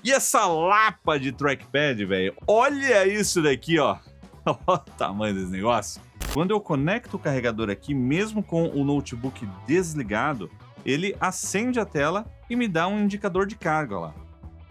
E essa lapa de trackpad, velho, olha isso daqui, ó. Olha o tamanho desse negócio. Quando eu conecto o carregador aqui, mesmo com o notebook desligado, ele acende a tela e me dá um indicador de carga lá.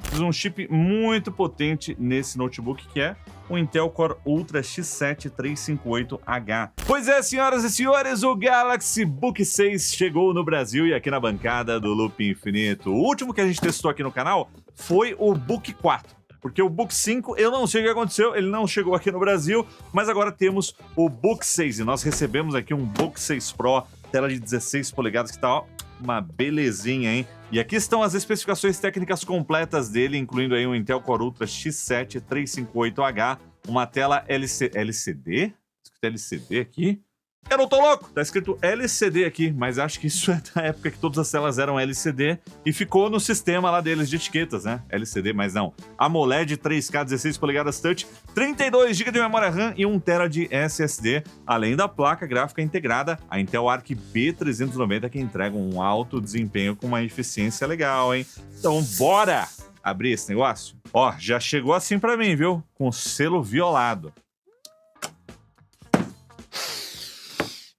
Fiz um chip muito potente nesse notebook que é o Intel Core Ultra X7 358H. Pois é, senhoras e senhores, o Galaxy Book 6 chegou no Brasil e aqui na bancada do Loop Infinito. O último que a gente testou aqui no canal foi o Book 4. Porque o Book 5, eu não sei o que aconteceu, ele não chegou aqui no Brasil, mas agora temos o Book 6 e nós recebemos aqui um Book 6 Pro, tela de 16 polegadas que tá, ó, uma belezinha, hein? E aqui estão as especificações técnicas completas dele, incluindo aí um Intel Core Ultra X7 358H, uma tela LCD? Escrito LCD aqui? Eu não tô louco! Tá escrito LCD aqui, mas acho que isso é da época que todas as telas eram LCD e ficou no sistema lá deles de etiquetas, né? LCD, mas não. AMOLED 3K 16 polegadas touch, 32 GB de memória RAM e 1 TB de SSD, além da placa gráfica integrada, a Intel Arc B390, que entrega um alto desempenho com uma eficiência legal, hein? Então, bora abrir esse negócio? Ó, já chegou assim pra mim, viu? Com selo violado.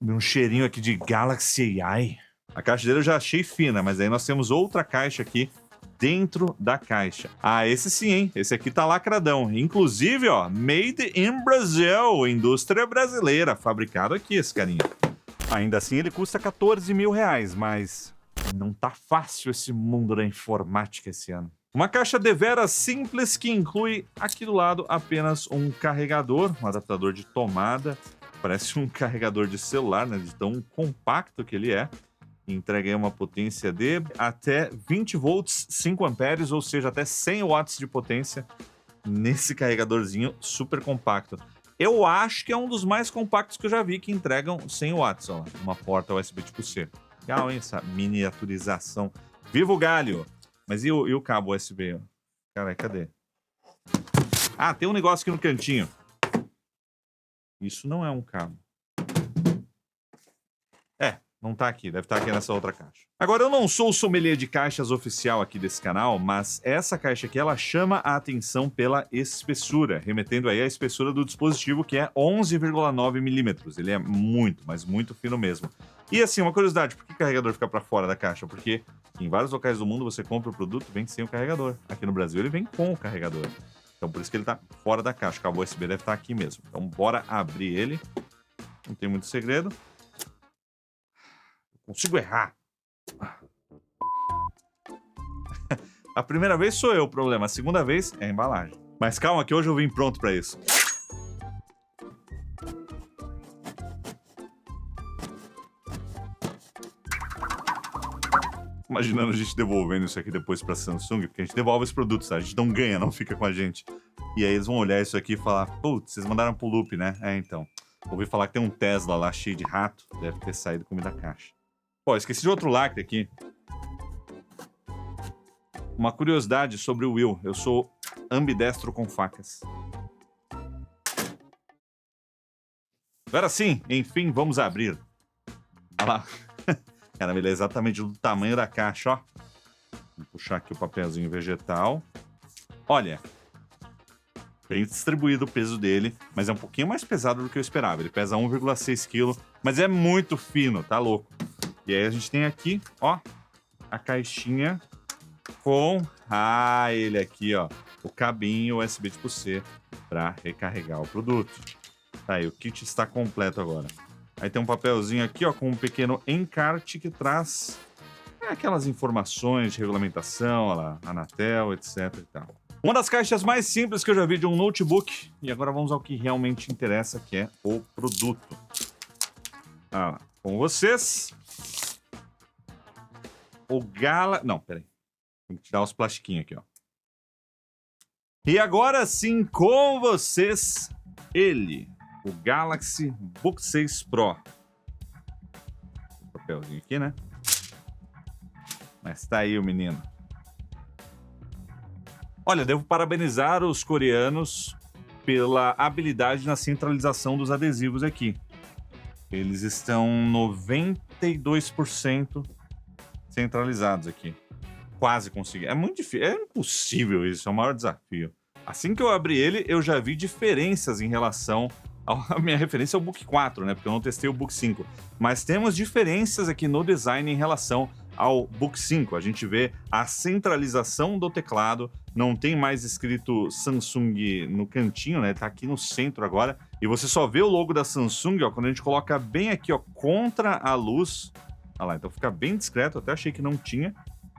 Um cheirinho aqui de Galaxy AI. A caixa dele eu já achei fina, mas aí nós temos outra caixa aqui dentro da caixa. Ah, esse sim, hein? Esse aqui tá lacradão. Inclusive, ó, Made in Brazil, indústria brasileira, fabricado aqui esse carinha. Ainda assim ele custa 14 mil reais, mas não tá fácil esse mundo da informática esse ano. Uma caixa deveras simples que inclui aqui do lado apenas um carregador, um adaptador de tomada. Parece um carregador de celular, né? De tão compacto que ele é. Entrega aí uma potência de até 20 volts, 5 amperes, ou seja, até 100 watts de potência nesse carregadorzinho super compacto. Eu acho que é um dos mais compactos que eu já vi que entregam 100 watts, ó, uma porta USB tipo C. Legal, hein? Essa miniaturização. Viva o galho! Mas e o cabo USB? Cara, cadê? Ah, tem um negócio aqui no cantinho. Isso não é um cabo. Não tá aqui, deve estar aqui nessa outra caixa. Agora, eu não sou o sommelier de caixas oficial aqui desse canal, mas essa caixa aqui, ela chama a atenção pela espessura, remetendo aí à espessura do dispositivo, que é 11,9 milímetros. Ele é muito, mas muito fino mesmo. E assim, uma curiosidade, por que o carregador fica para fora da caixa? Porque em vários locais do mundo você compra o produto, vem sem o carregador. Aqui no Brasil ele vem com o carregador. Então por isso que ele tá fora da caixa. O cabo USB deve estar aqui mesmo. Então bora abrir ele. Não tem muito segredo. Consigo errar. A primeira vez sou eu o problema, a segunda vez é a embalagem. Mas calma que hoje eu vim pronto pra isso. Imaginando a gente devolvendo isso aqui depois pra Samsung, porque a gente devolve os produtos, tá? A gente não ganha, não fica com a gente. E aí eles vão olhar isso aqui e falar, putz, vocês mandaram pro Loop, né? É, então. Ouvi falar que tem um Tesla lá cheio de rato, deve ter saído comida da caixa. Pô, esqueci de outro lacre aqui. Uma curiosidade sobre o Will. Eu sou ambidestro com facas. Agora sim, enfim, vamos abrir. Olha lá. Cara, ele é exatamente do tamanho da caixa, ó. Vou puxar aqui o papelzinho vegetal. Olha. Bem distribuído o peso dele, mas é um pouquinho mais pesado do que eu esperava. Ele pesa 1,6 kg, mas é muito fino, tá louco? E aí a gente tem aqui, ó, a caixinha com, ele aqui, ó, o cabinho USB tipo C para recarregar o produto. Tá aí, o kit está completo agora. Aí tem um papelzinho aqui, ó, com um pequeno encarte que traz aquelas informações de regulamentação, ó lá, Anatel, etc e tal. Uma das caixas mais simples que eu já vi de um notebook. E agora vamos ao que realmente interessa, que é o produto. Com vocês... O Não, peraí. Tem que tirar os plastiquinhos aqui, ó. E agora sim, com vocês, ele. O Galaxy Book 6 Pro. Tem um papelzinho aqui, né? Mas tá aí o menino. Olha, devo parabenizar os coreanos pela habilidade na centralização dos adesivos aqui. Eles estão 92% centralizados aqui. quase consegui. É muito difícil, é impossível isso, é o maior desafio. Assim que eu abri ele, eu já vi diferenças em relação à minha referência ao Book 4, né? Porque eu não testei o Book 5. Mas temos diferenças aqui no design em relação ao Book 5. A gente vê a centralização do teclado, não tem mais escrito Samsung no cantinho, né? Tá aqui no centro agora. E você só vê o logo da Samsung, ó, quando a gente coloca bem aqui, ó, contra a luz. Olha lá, então fica bem discreto, até achei que não tinha.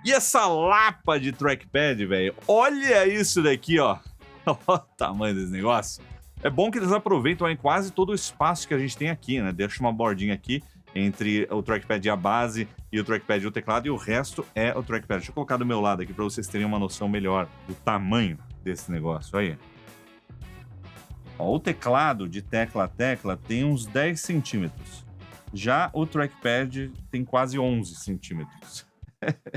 E essa lapa de trackpad, velho, olha isso daqui, ó. Olha o tamanho desse negócio. É bom que eles aproveitam aí quase todo o espaço que a gente tem aqui, né? Deixa uma bordinha aqui entre o trackpad e a base e o trackpad e o teclado, e o resto é o trackpad. Deixa eu colocar do meu lado aqui para vocês terem uma noção melhor do tamanho desse negócio aí. Ó, o teclado de tecla a tecla tem uns 10 centímetros. Já o trackpad tem quase 11 centímetros.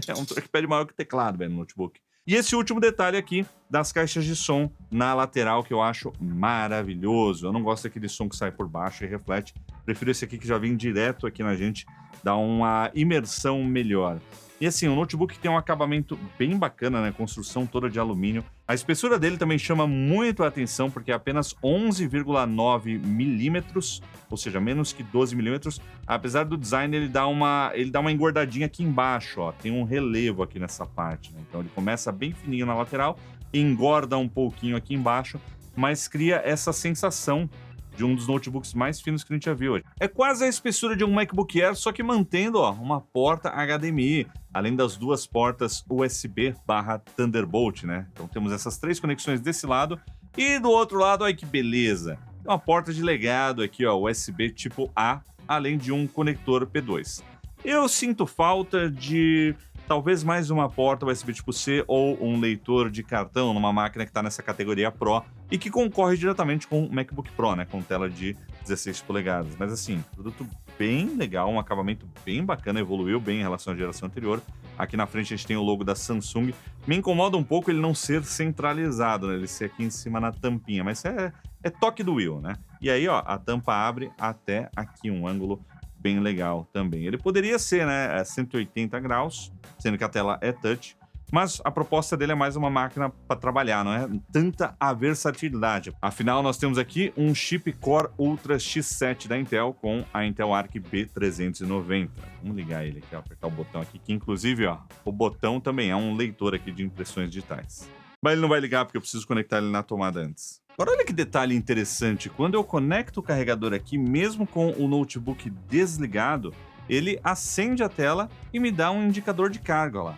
É um trackpad maior que o teclado, velho, no notebook. E esse último detalhe aqui das caixas de som na lateral, que eu acho maravilhoso. Eu não gosto daquele som que sai por baixo e reflete. Prefiro esse aqui que já vem direto aqui na gente, dá uma imersão melhor. E assim, o notebook tem um acabamento bem bacana, né? Construção toda de alumínio. A espessura dele também chama muito a atenção, porque é apenas 11,9 milímetros, ou seja, menos que 12 milímetros. Apesar do design, ele dá uma engordadinha aqui embaixo, ó. Tem um relevo aqui nessa parte, né? Então ele começa bem fininho na lateral, engorda um pouquinho aqui embaixo, mas cria essa sensação de um dos notebooks mais finos que a gente já viu hoje. É quase a espessura de um MacBook Air, só que mantendo, ó, uma porta HDMI, além das duas portas USB/Thunderbolt, né? Então temos essas três conexões desse lado, e do outro lado, olha que beleza! Tem uma porta de legado aqui, ó, USB tipo A, além de um conector P2. Eu sinto falta de talvez mais uma porta USB tipo C ou um leitor de cartão numa máquina que está nessa categoria Pro e que concorre diretamente com o MacBook Pro, né, com tela de 16 polegadas. Mas assim, produto bem legal, um acabamento bem bacana, evoluiu bem em relação à geração anterior. Aqui na frente a gente tem o logo da Samsung. Me incomoda um pouco ele não ser centralizado, né, ele ser aqui em cima na tampinha, mas é toque do Will, né? E aí, ó, a tampa abre até aqui, um ângulo bem legal também. Ele poderia ser, né, 180 graus, sendo que a tela é touch, mas a proposta dele é mais uma máquina para trabalhar, não é tanta a versatilidade. Afinal, nós temos aqui um chip Core Ultra X7 da Intel com a Intel Arc B390. Vamos ligar ele aqui, ó, apertar o botão aqui, que inclusive, ó, o botão também é um leitor aqui de impressões digitais. Mas ele não vai ligar porque eu preciso conectar ele na tomada antes. Agora olha que detalhe interessante, quando eu conecto o carregador aqui, mesmo com o notebook desligado, ele acende a tela e me dá um indicador de carga lá.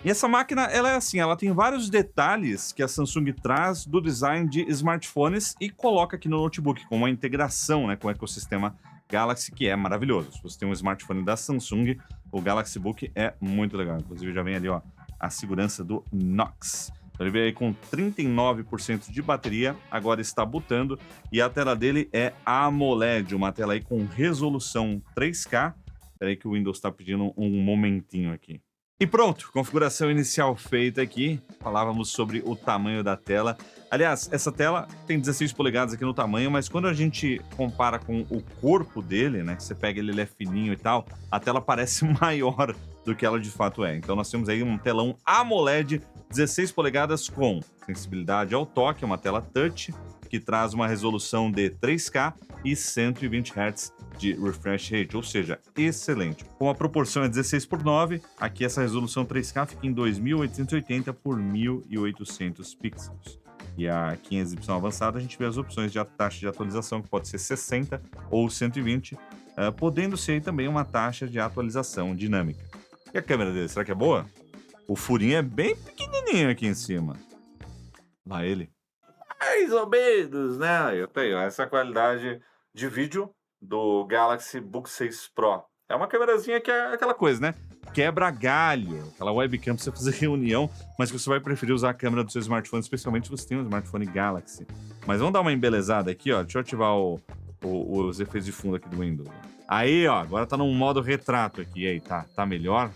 E essa máquina, ela é assim, ela tem vários detalhes que a Samsung traz do design de smartphones e coloca aqui no notebook, com uma integração, né, com o ecossistema Galaxy, que é maravilhoso. Se você tem um smartphone da Samsung, o Galaxy Book é muito legal. Inclusive já vem ali, ó, a segurança do Knox. Ele veio aí com 39% de bateria, agora está bootando, e a tela dele é AMOLED, uma tela aí com resolução 3K. Espera aí que o Windows está pedindo um momentinho aqui. E pronto, configuração inicial feita aqui. Falávamos sobre o tamanho da tela. Aliás, essa tela tem 16 polegadas aqui no tamanho, mas quando a gente compara com o corpo dele, né, que você pega ele é fininho e tal, a tela parece maior do que ela de fato é. Então nós temos aí um telão AMOLED 16 polegadas com sensibilidade ao toque, uma tela touch que traz uma resolução de 3K e 120 Hz de refresh rate, ou seja, excelente. Com a proporção é 16:9, aqui essa resolução 3K fica em 2880 por 1800 pixels. E aqui em exibição avançada a gente vê as opções de taxa de atualização, que pode ser 60 ou 120, podendo ser também uma taxa de atualização dinâmica. E a câmera dele, será que é boa? O furinho é bem pequenininho aqui em cima. Lá ele. Mais ou menos, né? Eu tenho essa qualidade de vídeo do Galaxy Book 6 Pro. É uma câmerazinha que é aquela coisa, né? Quebra galho, aquela webcam pra você fazer reunião, mas que você vai preferir usar a câmera do seu smartphone, especialmente se você tem um smartphone Galaxy. Mas vamos dar uma embelezada aqui, ó. Deixa eu ativar os efeitos de fundo aqui do Windows. Aí, ó, agora tá num modo retrato aqui. E aí, tá melhor?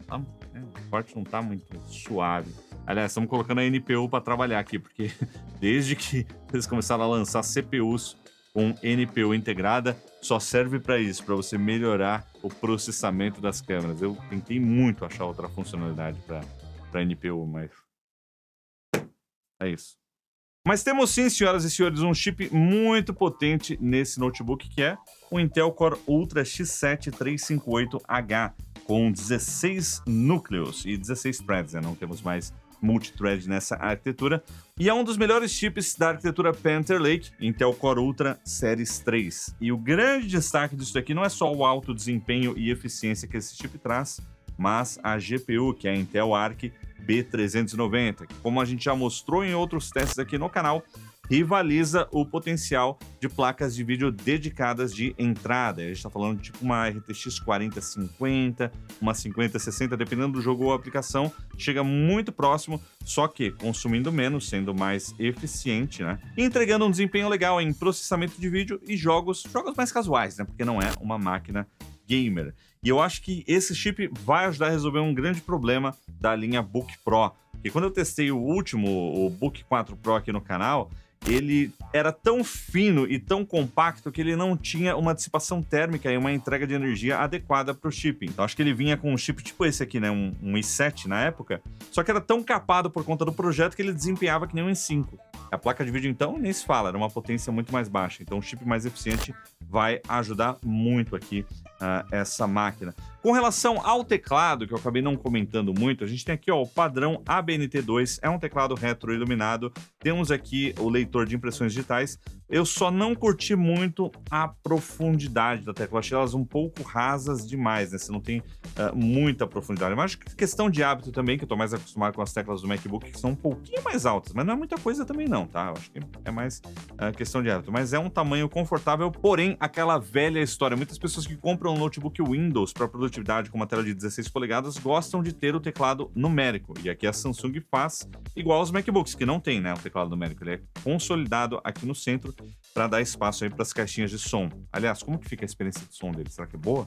O corte não tá muito suave. Aliás, estamos colocando a NPU para trabalhar aqui, porque desde que eles começaram a lançar CPUs com NPU integrada, só serve para isso, para você melhorar o processamento das câmeras. Eu tentei muito achar outra funcionalidade para NPU, mas é isso. Mas temos sim, senhoras e senhores, um chip muito potente nesse notebook, que é o Intel Core Ultra X7 358H, com 16 núcleos e 16 threads, né? Não temos mais multithread nessa arquitetura, e é um dos melhores chips da arquitetura Panther Lake, Intel Core Ultra Series 3. E o grande destaque disso aqui não é só o alto desempenho e eficiência que esse chip traz, mas a GPU, que é a Intel Arc B390, que, como a gente já mostrou em outros testes aqui no canal, rivaliza o potencial de placas de vídeo dedicadas de entrada. A gente está falando de tipo uma RTX 4050, uma 5060, dependendo do jogo ou aplicação, chega muito próximo, só que consumindo menos, sendo mais eficiente, né? E entregando um desempenho legal em processamento de vídeo e jogos mais casuais, né? Porque não é uma máquina gamer. E eu acho que esse chip vai ajudar a resolver um grande problema da linha Book Pro. Porque quando eu testei o último, o Book 4 Pro aqui no canal, ele era tão fino e tão compacto que ele não tinha uma dissipação térmica e uma entrega de energia adequada para o chip. Então acho que ele vinha com um chip tipo esse aqui, né, um i7 na época, só que era tão capado por conta do projeto que ele desempenhava que nem um i5. A placa de vídeo então nem se fala, era uma potência muito mais baixa, então um chip mais eficiente vai ajudar muito aqui essa máquina. Com relação ao teclado, que eu acabei não comentando muito, a gente tem aqui ó, o padrão ABNT2, é um teclado retroiluminado, temos aqui o leitor de impressões digitais. Eu só não curti muito a profundidade da tecla, achei elas um pouco rasas demais, né? Você não tem muita profundidade, mas acho que questão de hábito também, que eu tô mais acostumado com as teclas do MacBook, que são um pouquinho mais altas, mas não é muita coisa também não, tá? Eu acho que é mais questão de hábito, mas é um tamanho confortável, porém aquela velha história, muitas pessoas que compram um notebook Windows para produtividade com uma tela de 16 polegadas gostam de ter o teclado numérico, e aqui a Samsung faz igual aos MacBooks, que não tem, né, o teclado numérico, ele é consolidado aqui no centro para dar espaço aí para as caixinhas de som. Aliás, como que fica a experiência de som dele? Será que é boa?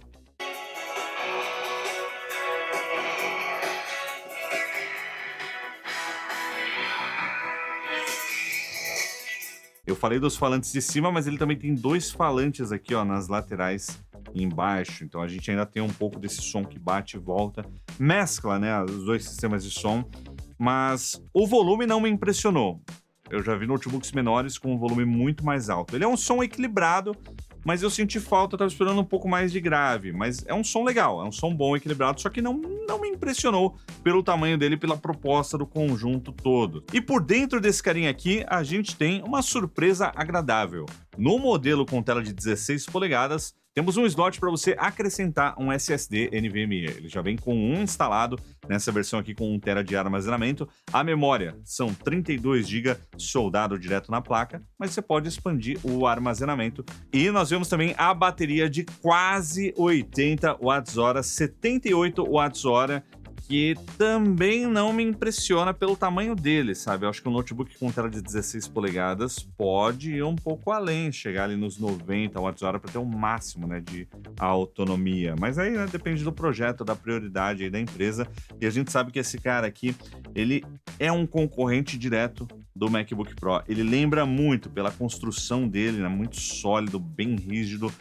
Eu falei dos falantes de cima, mas ele também tem dois falantes aqui, ó, nas laterais e embaixo. Então a gente ainda tem um pouco desse som que bate e volta. Mescla, né, os dois sistemas de som, mas o volume não me impressionou. Eu já vi notebooks menores com um volume muito mais alto. Ele é um som equilibrado, mas eu senti falta, eu tava esperando um pouco mais de grave. Mas é um som legal, é um som bom, equilibrado, só que não me impressionou pelo tamanho dele, pela proposta do conjunto todo. E por dentro desse carinha aqui, a gente tem uma surpresa agradável. No modelo com tela de 16 polegadas, temos um slot para você acrescentar um SSD NVMe. Ele já vem com um instalado nessa versão aqui com 1 TB de armazenamento. A memória são 32 GB soldado direto na placa, mas você pode expandir o armazenamento. E nós vemos também a bateria de quase 80 Wh, 78 Wh, que também não me impressiona pelo tamanho dele, sabe? Eu acho que um notebook com tela de 16 polegadas pode ir um pouco além, chegar ali nos 90 Wh para ter o máximo, né, de autonomia. Mas aí, né, depende do projeto, da prioridade aí da empresa. E a gente sabe que esse cara aqui, ele é um concorrente direto do MacBook Pro. Ele lembra muito pela construção dele, né, muito sólido, bem rígido.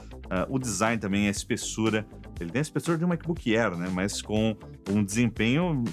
O design também, a espessura. Ele tem a espessura de um MacBook Air, né, mas com um desempenho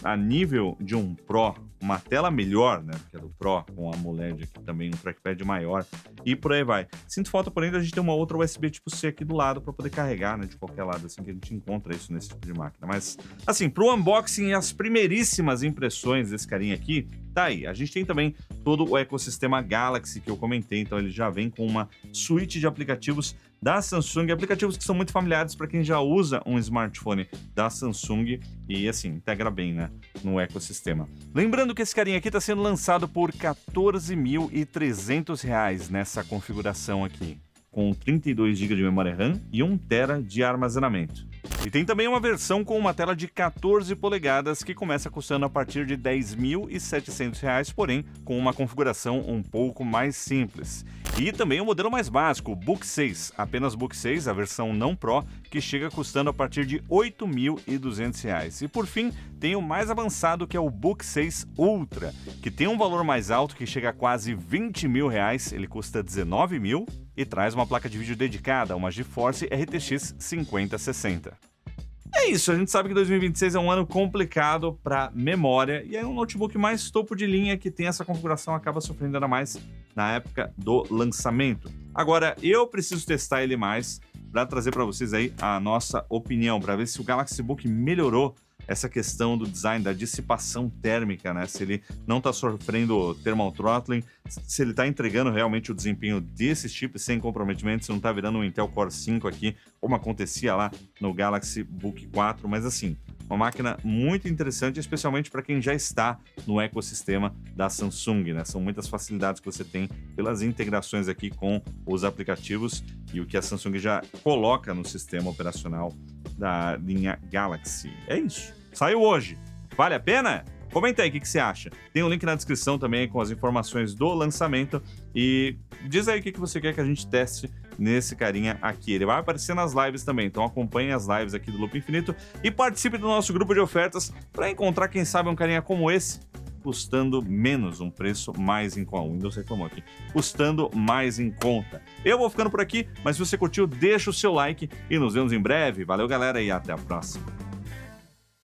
a nível de um Pro, uma tela melhor, né, que é do Pro, com a AMOLED aqui também, um trackpad maior, e por aí vai. Sinto falta, porém, da gente ter uma outra USB tipo C aqui do lado para poder carregar, né, de qualquer lado, assim, que a gente encontra isso nesse tipo de máquina. Mas, assim, pro unboxing e as primeiríssimas impressões desse carinha aqui, tá aí. A gente tem também todo o ecossistema Galaxy que eu comentei, então ele já vem com uma suíte de aplicativos da Samsung, aplicativos que são muito familiares para quem já usa um smartphone da Samsung e, assim, integra bem, né, no ecossistema. Lembrando que esse carinha aqui está sendo lançado por R$ 14.300 nessa configuração aqui, com 32 GB de memória RAM e 1 TB de armazenamento. E tem também uma versão com uma tela de 14 polegadas que começa custando a partir de R$ 10.700, porém com uma configuração um pouco mais simples. E também o modelo mais básico, o Book 6, apenas Book 6, a versão não Pro, que chega custando a partir de R$ 8.200. E por fim, tem o mais avançado, que é o Book 6 Ultra, que tem um valor mais alto, que chega a quase R$ 20.000, ele custa R$ 19.000 e traz uma placa de vídeo dedicada, uma GeForce RTX 5060. É isso, a gente sabe que 2026 é um ano complicado para memória e aí um notebook mais topo de linha que tem essa configuração acaba sofrendo ainda mais na época do lançamento. Agora, eu preciso testar ele mais para trazer para vocês aí a nossa opinião, para ver se o Galaxy Book melhorou essa questão do design, da dissipação térmica, né? Se ele não está sofrendo thermal throttling, se ele está entregando realmente o desempenho desses chips sem comprometimento, se não está virando um Intel Core 5 aqui, como acontecia lá no Galaxy Book 4, mas assim, uma máquina muito interessante, especialmente para quem já está no ecossistema da Samsung, né? São muitas facilidades que você tem pelas integrações aqui com os aplicativos e o que a Samsung já coloca no sistema operacional da linha Galaxy. É isso. Saiu hoje. Vale a pena? Comenta aí o que você acha. Tem um link na descrição também com as informações do lançamento e diz aí o que você quer que a gente teste nesse carinha aqui. Ele vai aparecer nas lives também, então acompanhe as lives aqui do Loop Infinito e participe do nosso grupo de ofertas para encontrar, quem sabe, um carinha como esse custando menos, um preço mais em conta. O Windows reclamou aqui. Custando mais em conta. Eu vou ficando por aqui, mas se você curtiu, deixa o seu like e nos vemos em breve. Valeu, galera, e até a próxima.